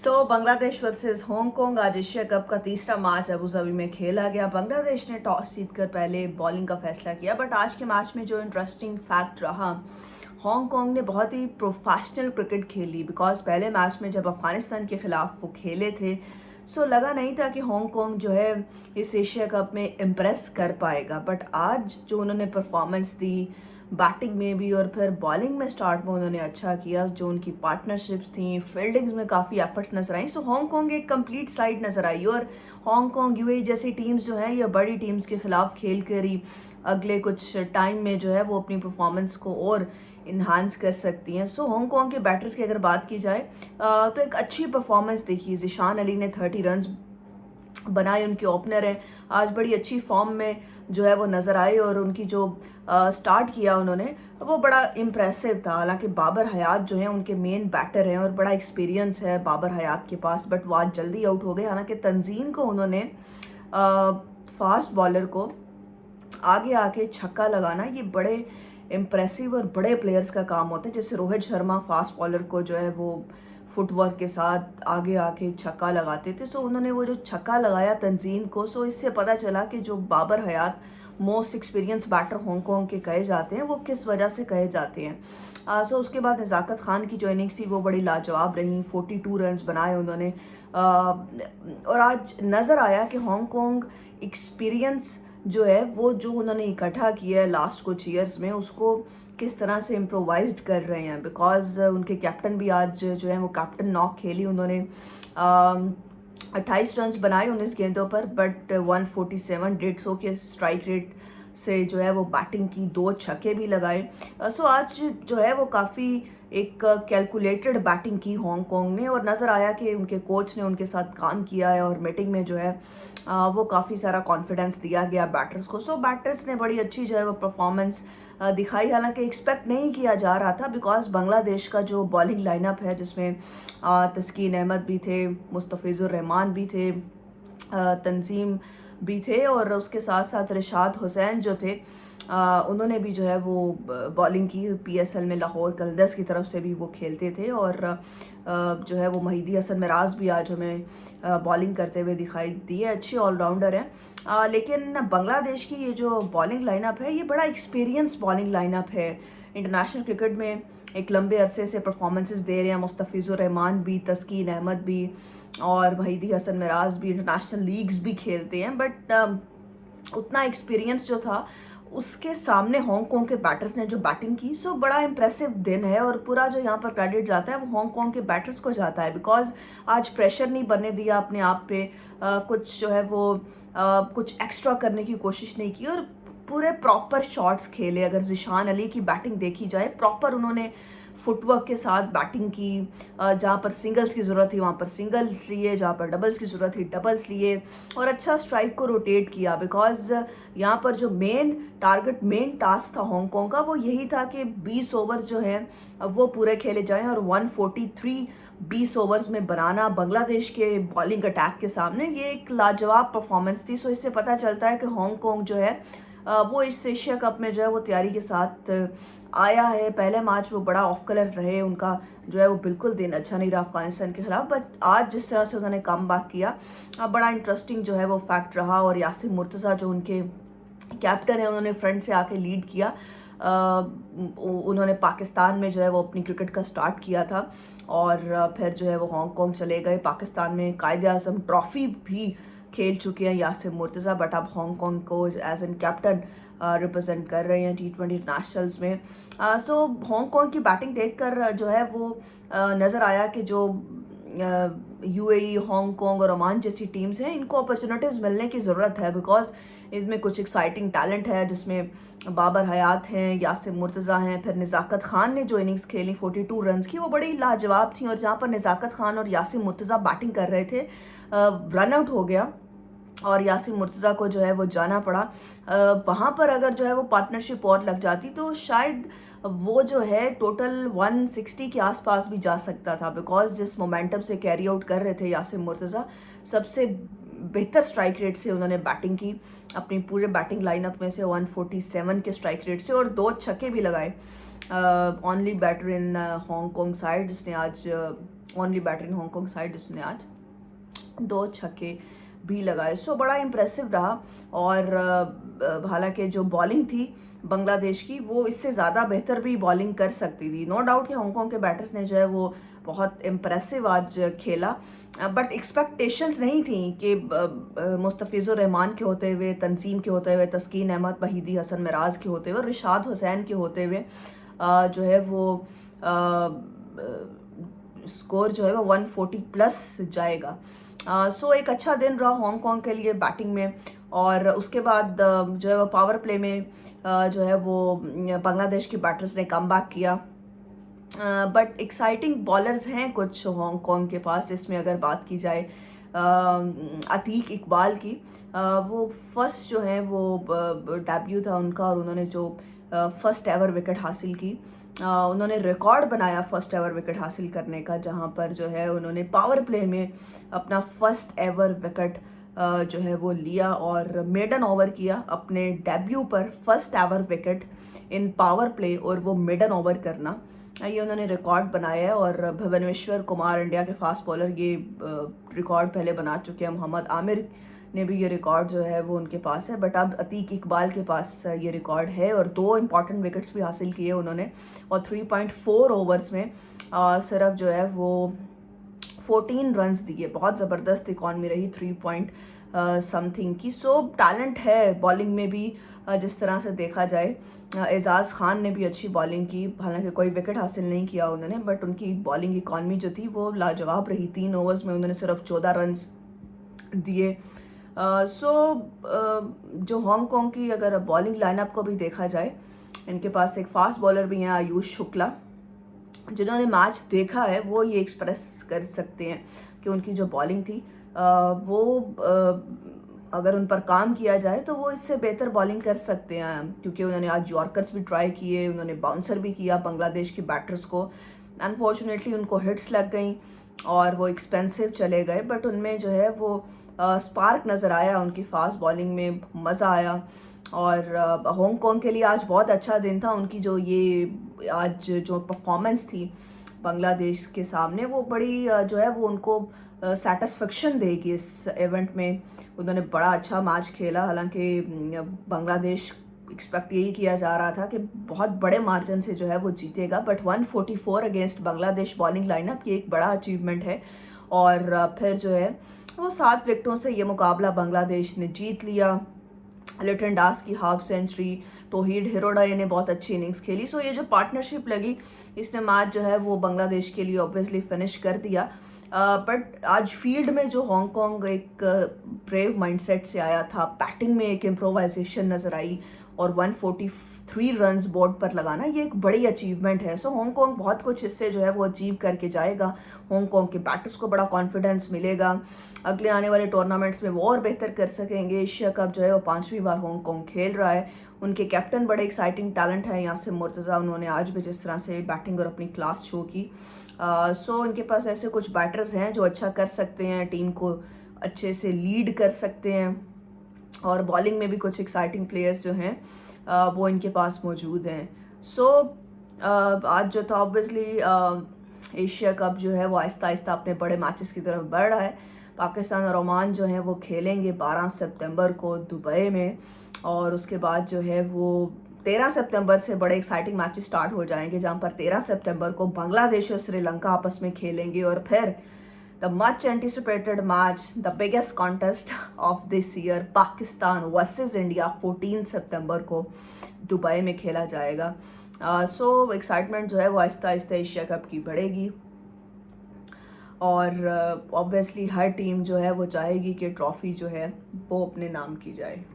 Bangladesh versus Hong Kong आज Asia cup का तीसरा मैच अबू धाबी में खेला गया। बांग्लादेश ने टॉस जीतकर पहले बॉलिंग का फैसला किया, बट आज के मैच में जो इंटरेस्टिंग फैक्ट रहा, हांगकांग ने बहुत ही प्रोफेशनल क्रिकेट खेली। बिकॉज पहले मैच में जब अफगानिस्तान के खिलाफ वो खेले थे, लगा नहीं था कि हांगकांग जो है इस एशिया कप में इम्प्रेस कर पाएगा। बट आज जो उन्होंने परफॉर्मेंस दी बैटिंग में भी और फिर बॉलिंग में स्टार्ट में उन्होंने अच्छा किया। जो उनकी पार्टनरशिप्स थी, फील्डिंग्स में काफ़ी एफर्ट्स नजर आई। हांगकांग एक कंप्लीट साइड नजर आई। और हांगकांग यूएई जैसी टीम्स जो हैं, ये बड़ी टीम्स के खिलाफ खेल कर ही अगले कुछ टाइम में जो है वो अपनी परफॉर्मेंस को और इन्हांस कर सकती हैं। हांगकांग के बैटर्स की अगर बात की जाए तो एक अच्छी परफॉर्मेंस देखी। जिशान अली ने 30 रन बनाए, उनके ओपनर हैं, आज बड़ी अच्छी फॉर्म में जो है वो नज़र आए। और उनकी जो स्टार्ट किया उन्होंने वो बड़ा इम्प्रेसिव था। हालांकि बाबर हयात जो है उनके मेन बैटर हैं और बड़ा एक्सपीरियंस है बाबर हयात के पास, बट वो आज जल्दी आउट हो गए। हालांकि तंजीम को उन्होंने फास्ट बॉलर को आगे आके छक्का लगाना, ये बड़े इम्प्रेसिव और बड़े प्लेयर्स का काम होता है। जैसे रोहित शर्मा फास्ट बॉलर को जो है वो फुटवर्क के साथ आगे आके छक्का लगाते थे। उन्होंने वो जो छक्का लगाया तंजीम को, इससे पता चला कि जो बाबर हयात मोस्ट एक्सपीरियंस बैटर हांगकांग के कहे जाते हैं, वो किस वजह से कहे जाते हैं। उसके बाद नज़ाकत खान की जो इनिंग्स थी वो बड़ी लाजवाब रही। 42 रन बनाए उन्होंने। और आज नज़र आया कि हांगकांग एक्सपीरियंस जो है वो जो उन्होंने इकट्ठा किया है लास्ट कुछ ईयर्स में, उसको किस तरह से इम्प्रोवाइज्ड कर रहे हैं। बिकॉज उनके कैप्टन भी आज जो है वो कैप्टन नॉक खेली। उन्होंने 28 रन बनाए 19 गेंदों पर, बट 147 150 के स्ट्राइक रेट से जो है वो बैटिंग की, 2 छक्के भी लगाए। आज जो है वो काफ़ी एक कैलकुलेटेड बैटिंग की हांगकांग ने। और नज़र आया कि उनके कोच ने उनके साथ काम किया है और मीटिंग में जो है वो काफ़ी सारा कॉन्फिडेंस दिया गया बैटर्स को। बैटर्स ने बड़ी अच्छी जो है वो परफॉर्मेंस दिखाई। हालांकि एक्सपेक्ट नहीं किया जा रहा था, बिकॉज बांग्लादेश का जो बॉलिंग लाइनअप है जिसमें तस्कीन अहमद भी थे, मुस्तफिजुर रहमान भी थे, तंजीम भी थे, और उसके साथ साथ रिशाद हुसैन जो थे उन्होंने भी जो है वो बॉलिंग की। पीएसएल में लाहौर कलंदर्स की तरफ से भी वो खेलते थे। और जो है वो महिदी हसन मिराज भी आज हमें बॉलिंग करते हुए दिखाई दिए। अच्छी ऑलराउंडर हैं। लेकिन बांग्लादेश की ये जो बॉलिंग लाइनअप है, ये बड़ा एक्सपीरियंस बॉलिंग लाइनअप है। इंटरनेशनल क्रिकेट में एक लंबे अरसे से परफॉर्मेंसेस दे रहे हैं। मुस्तफिजुर रहमान भी, तस्कीन अहमद भी और महिदी हसन मिराज भी इंटरनेशनल लीग्स भी खेलते हैं। बट उतना एक्सपीरियंस जो था उसके सामने हांगकांग के बैटर्स ने जो बैटिंग की, बड़ा इंप्रेसिव दिन है। और पूरा जो यहाँ पर क्रेडिट जाता है वो हांगकांग के बैटर्स को जाता है। बिकॉज आज प्रेशर नहीं बनने दिया अपने आप पे, कुछ जो है वो कुछ एक्स्ट्रा करने की कोशिश नहीं की और पूरे प्रॉपर शॉट्स खेले। अगर जिशान अली की बैटिंग देखी जाए, प्रॉपर उन्होंने फुटवर्क के साथ बैटिंग की। जहाँ पर सिंगल्स की ज़रूरत थी वहाँ पर सिंगल्स लिए, जहाँ पर डबल्स की ज़रूरत थी डबल्स लिए, और अच्छा स्ट्राइक को रोटेट किया। बिकॉज यहाँ पर जो मेन टास्क था हांगकांग का, वो यही था कि 20 ओवर्स जो हैं वो पूरे खेले जाएं और 143 20 ओवर्स में बनाना बांग्लादेश के बॉलिंग अटैक के सामने, ये एक लाजवाब परफॉर्मेंस थी। इससे पता चलता है कि हांगकांग जो है वो इस एशिया कप में जो है वो तैयारी के साथ आया है। पहले मैच वो बड़ा ऑफ कलर रहे, उनका जो है वो बिल्कुल दिन अच्छा नहीं रहा अफगानिस्तान के खिलाफ। बट आज जिस तरह से उन्होंने कम बैक किया, बड़ा इंटरेस्टिंग जो है वो फैक्ट रहा। और यासिर मुर्तज़ा जो उनके कैप्टन है, उन्होंने फ्रंट से आके लीड किया। उन्होंने पाकिस्तान में जो है वो अपनी क्रिकेट का स्टार्ट किया था और फिर जो है वो हांगकांग चले गए। पाकिस्तान में कायदे आज़म ट्रॉफी भी खेल चुके हैं यासिर मुर्तज़ा, बट अब हांगकांग को एज एन कैप्टन रिप्रेजेंट कर रहे हैं T20 इंटरनेशनल्स में। हांगकांग की बैटिंग देखकर जो है वो नज़र आया कि जो यूएई, हांगकांग और ओमान जैसी टीम्स हैं, इनको अपॉर्चुनिटीज़ मिलने की ज़रूरत है। बिकॉज इसमें कुछ एक्साइटिंग टैलेंट है, जिसमें बाबर हयात हैं, यासिर मुर्तज़ा हैं, फिर नज़ाकत खान ने जो इनिंग्स खेली 42 रन की, वो बड़ी लाजवाब थी। और जहाँ पर नज़ाकत खान और यासिर मुर्तज़ा बैटिंग कर रहे थे, रन आउट हो गया और यासिर मुर्तज़ा को जो है वो जाना पड़ा। वहाँ पर अगर जो है वो पार्टनरशिप और लग जाती तो शायद वो जो है टोटल 160 के आसपास भी जा सकता था। बिकॉज जिस मोमेंटम से कैरी आउट कर रहे थे यासिर मुर्तज़ा, सबसे बेहतर स्ट्राइक रेट से उन्होंने बैटिंग की अपनी पूरे बैटिंग लाइनअप में से 147 के स्ट्राइक रेट से, और 2 छक्के भी लगाए। Only batter in Hong Kong side जिसने आज only batter in Hong Kong side, उसने आज 2 छक्के भी लगाए। सो बड़ा इम्प्रेसिव रहा। और हालांकि जो बॉलिंग थी बांग्लादेश की वो इससे ज़्यादा बेहतर भी बॉलिंग कर सकती थी। नो डाउट कि हांगकांग के बैटर्स ने जो है वो बहुत इम्प्रेसिव आज खेला, बट एक्सपेक्टेशंस नहीं थी कि मुस्तफ़िज़ुर रहमान के होते हुए, तंजीम के होते हुए, तस्कीन अहमद, वहीदी हसन मिराज के होते हुए, रिशाद हुसैन के होते हुए जो है वो स्कोर जो है वो 140 प्लस जाएगा। सो एक अच्छा दिन रहा हांगकांग के लिए बैटिंग में। और उसके बाद जो है वो पावर प्ले में जो है वो बांग्लादेश के बैटर्स ने कम बैक किया। बट एक्साइटिंग बॉलर्स हैं कुछ हांगकांग के पास। इसमें अगर बात की जाए अतीक इकबाल की, वो फर्स्ट जो है वो डेब्यू था उनका, और उन्होंने जो फर्स्ट एवर विकेट हासिल की, उन्होंने रिकॉर्ड बनाया फर्स्ट एवर विकेट हासिल करने का, जहां पर जो है उन्होंने पावर प्ले में अपना फर्स्ट एवर विकेट जो है वो लिया और मेडन ओवर किया अपने डेब्यू पर, फर्स्ट एवर विकेट इन पावर प्ले, और वो मेडन ओवर करना, ये उन्होंने रिकॉर्ड बनाया है। और भुवनेश्वर कुमार, इंडिया के फास्ट बॉलर, ये रिकॉर्ड पहले बना चुके हैं। मोहम्मद आमिर ने भी ये रिकॉर्ड जो है वो उनके पास है, बट अब अतीक इकबाल के पास ये रिकॉर्ड है। और 2 इंपॉर्टेंट विकेट्स भी हासिल किए उन्होंने, और 3.4 ओवर्स में सिर्फ जो है वो 14 रन्स दिए। बहुत ज़बरदस्त इकॉनमी रही 3 समथिंग की। सो टैलेंट है बॉलिंग में भी, जिस तरह से देखा जाए। एजाज़ खान ने भी अच्छी बॉलिंग की, हालांकि कोई विकेट हासिल नहीं किया उन्होंने, बट उनकी बॉलिंग इकॉनमी जो थी वो लाजवाब रही। 3 ओवर्स में उन्होंने सिर्फ 14 रन्स दिए। जो हांगकांग की अगर बॉलिंग लाइनअप को भी देखा जाए, इनके पास एक फास्ट बॉलर भी हैं, आयुष शुक्ला। जिन्होंने मैच देखा है वो ये एक्सप्रेस कर सकते हैं कि उनकी जो बॉलिंग थी वो अगर उन पर काम किया जाए तो वो इससे बेहतर बॉलिंग कर सकते हैं, क्योंकि उन्होंने आज यॉर्कर्स भी ट्राई किए, उन्होंने बाउंसर भी किया बांग्लादेश के बैटर्स को। अनफॉर्चुनेटली उनको हिट्स लग गई और वो एक्सपेंसिव चले गए, बट उनमें जो है वो स्पार्क नज़र आया, उनकी फास्ट बॉलिंग में मज़ा आया। और हांगकांग के लिए आज बहुत अच्छा दिन था। उनकी जो ये आज जो परफॉर्मेंस थी बांग्लादेश के सामने, वो बड़ी जो है वो उनको सेटिस्फेक्शन देगी इस इवेंट में। उन्होंने बड़ा अच्छा मैच खेला, हालांकि बांग्लादेश एक्सपेक्ट यही किया जा रहा था कि बहुत बड़े मार्जिन से जो है वो जीतेगा, but 144 against Bangladesh bowling lineup, ये एक बड़ा अचीवमेंट है। और फिर जो है वो 7 विकेटों से ये मुकाबला बांग्लादेश ने जीत लिया। लिटन दास की हाफ सेंचुरी, तौहीद हिरोडा ने बहुत अच्छी इनिंग्स खेली। सो ये जो पार्टनरशिप लगी, इसने मैच जो है वो बांग्लादेश के लिए ऑब्वियसली फिनिश कर दिया। बट आज फील्ड में जो हांगकांग एक ब्रेव माइंडसेट से आया था, बैटिंग में एक इम्प्रोवाइजेशन नजर आई, और 143 रन्स बोर्ड पर लगाना, ये एक बड़ी अचीवमेंट है। सो हांगकांग बहुत कुछ इससे जो है वो अचीव करके जाएगा। हांगकांग के बैटर्स को बड़ा कॉन्फिडेंस मिलेगा, अगले आने वाले टूर्नामेंट्स में वो और बेहतर कर सकेंगे। एशिया कप जो है वो 5वीं बार हांगकांग खेल रहा है। उनके कैप्टन बड़े एक्साइटिंग टैलेंट है यासिर मुर्तज़ा, उन्होंने आज भी जिस तरह से बैटिंग और अपनी क्लास शो की। सो इनके पास ऐसे कुछ बैटर्स हैं जो अच्छा कर सकते हैं, टीम को अच्छे से लीड कर सकते हैं, और बॉलिंग में भी कुछ एक्साइटिंग प्लेयर्स जो हैं वो इनके पास मौजूद हैं। सो आज जो था ऑब्वियसली एशिया कप जो है वो आहिस्ता आहिस्ता अपने बड़े मैचेस की तरफ बढ़ रहा है। पाकिस्तान और ओमान जो है वो खेलेंगे 12 सितंबर को दुबई में, और उसके बाद जो है वो 13 सितंबर से बड़े एक्साइटिंग मैचेस स्टार्ट हो जाएंगे, जहां पर 13 सितंबर को बांग्लादेश और श्रीलंका आपस में खेलेंगे, और फिर the much anticipated match, the biggest contest of this year, Pakistan versus India 14 सितंबर को दुबई में खेला जाएगा। सो एक्साइटमेंट जो है वो आहिस्ता आहिस्ता एशिया कप की बढ़ेगी, और ऑब्वियसली हर टीम जो है वो चाहेगी कि ट्रॉफी जो है वो अपने नाम की जाए।